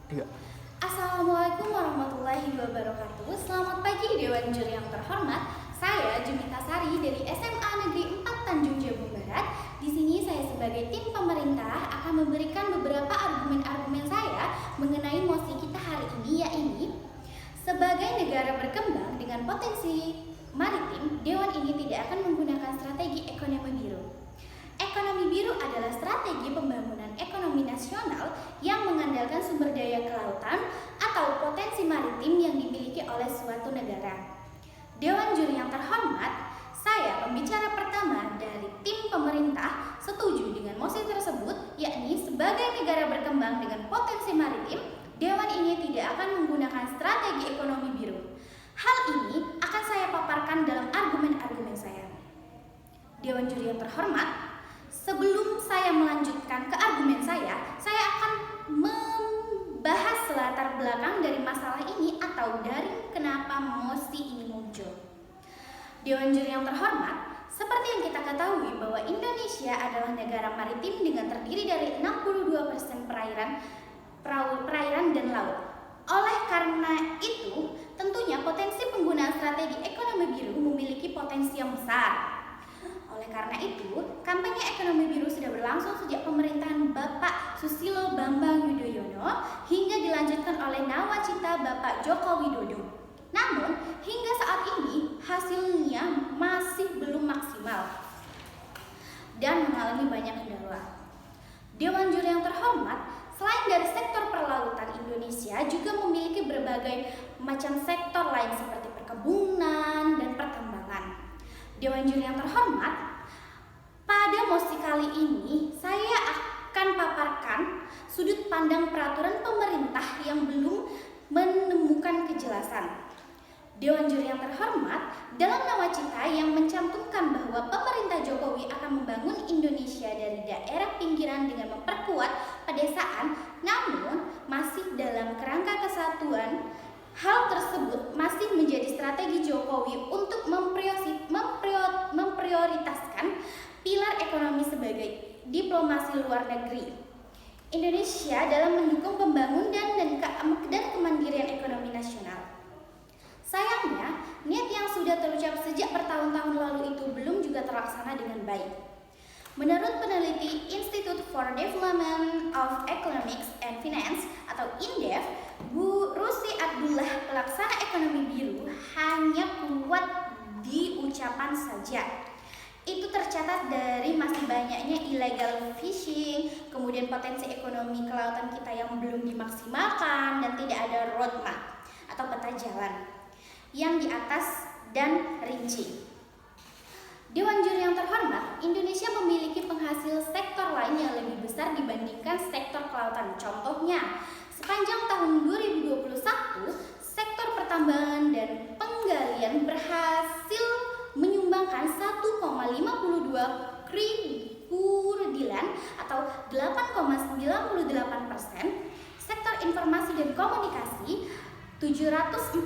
Tiga. Assalamualaikum warahmatullahi wabarakatuh. Selamat pagi Dewan Juri yang terhormat. Saya Jumita Sari dari SMA Negeri 4 Tanjung Jabung Barat. Di sini saya sebagai tim pemerintah akan memberikan beberapa argumen-argumen saya mengenai mosi kita hari ini, yaitu sebagai negara berkembang dengan potensi maritim, Dewan ini tidak akan menggunakan strategi ekonomi biru. Ekonomi biru adalah strategi pembangunan ekonomi nasional yang mengandalkan sumber daya kelautan atau potensi maritim yang dimiliki oleh suatu negara. Dewan Juri yang terhormat, saya pembicara pertama dari tim pemerintah setuju dengan mosi tersebut, yakni sebagai negara berkembang dengan potensi maritim, Dewan ini tidak akan menggunakan strategi ekonomi biru. Hal ini akan saya paparkan dalam argumen-argumen saya. Dewan Juri yang terhormat, sebelum saya melanjutkan ke argumen saya akan membahas latar belakang dari masalah ini atau dari kenapa mosi ini muncul. Dewan Juri yang terhormat, seperti yang kita ketahui bahwa Indonesia adalah negara maritim dengan terdiri dari 62% perairan dan laut. Oleh karena itu, tentunya potensi penggunaan strategi ekonomi biru memiliki potensi yang besar. Oleh karena itu, kampanye ekonomi biru sudah berlangsung sejak pemerintahan Bapak Susilo Bambang Yudhoyono hingga dilanjutkan oleh nawacita Bapak Joko Widodo. Namun, hingga saat ini hasilnya masih belum maksimal dan mengalami banyak kendala. Dewan Juri yang terhormat, selain dari sektor perlautan, Indonesia juga memiliki berbagai macam sektor lain seperti perkebunan dan pertambangan. Dewan Juri yang terhormat, pada mosi kali ini saya akan paparkan sudut pandang peraturan pemerintah yang belum menemukan kejelasan. Dewan Juri yang terhormat, dalam nawacita yang mencantumkan bahwa pemerintah Jokowi akan membangun Indonesia dari daerah pinggiran dengan memperkuat pedesaan, namun masih dalam kerangka kesatuan. Hal tersebut masih menjadi strategi Jokowi untuk memprioritaskan pilar ekonomi sebagai diplomasi luar negeri Indonesia dalam mendukung pembangunan dan kemandirian ekonomi nasional. Sayangnya, niat yang sudah terucap sejak bertahun-tahun lalu itu belum juga terlaksana dengan baik. Menurut peneliti Institute for Development of Economics and Finance atau INDEF, Bu Rusi Abdullah, pelaksana ekonomi biru hanya kuat di ucapan saja. Itu tercatat dari masih banyaknya illegal fishing, kemudian potensi ekonomi kelautan kita yang belum dimaksimalkan, dan tidak ada roadmap atau peta jalan yang di atas dan rinci. Dewan Juri yang terhormat, Indonesia memiliki penghasil sektor lain yang lebih besar dibandingkan sektor kelautan. Contohnya, sepanjang tahun 2021, sektor pertambangan dan penggalian berhasil menyumbangkan 1,52 triliun atau 8,98%, sektor informasi dan komunikasi 748,75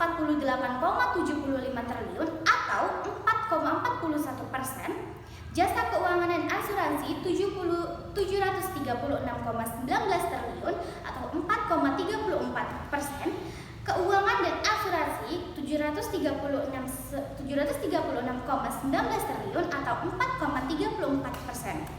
triliun atau 4,41%, jasa keuangan dan asuransi 736,19 triliun atau 4,34%, keuangan dan asuransi 736,19 triliun atau 4,34%.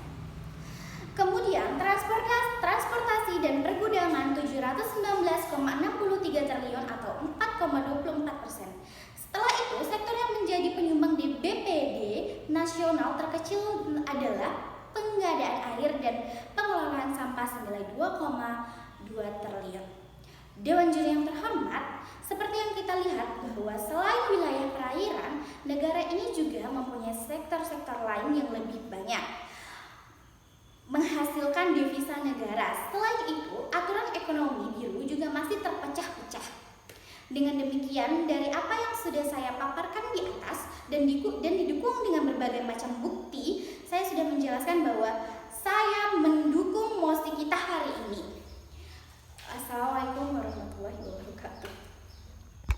Kemudian transportasi dan pergudangan 719,63 triliun atau 4,24%. Setelah itu, sektor yang menjadi penyumbang di BPD nasional terkecil adalah pengadaan air dan pengelolaan sampah senilai 2,2 triliun. Dewan Juri yang terhormat, seperti yang kita lihat bahwa selain wilayah perairan, negara ini juga mempunyai sektor-sektor lain yang lebih banyak menghasilkan devisa negara. Selain itu, aturan ekonomi biru juga masih terpecah-pecah. Dengan demikian, dari apa yang sudah saya paparkan di atas dan didukung dengan berbagai macam bukti, saya sudah menjelaskan bahwa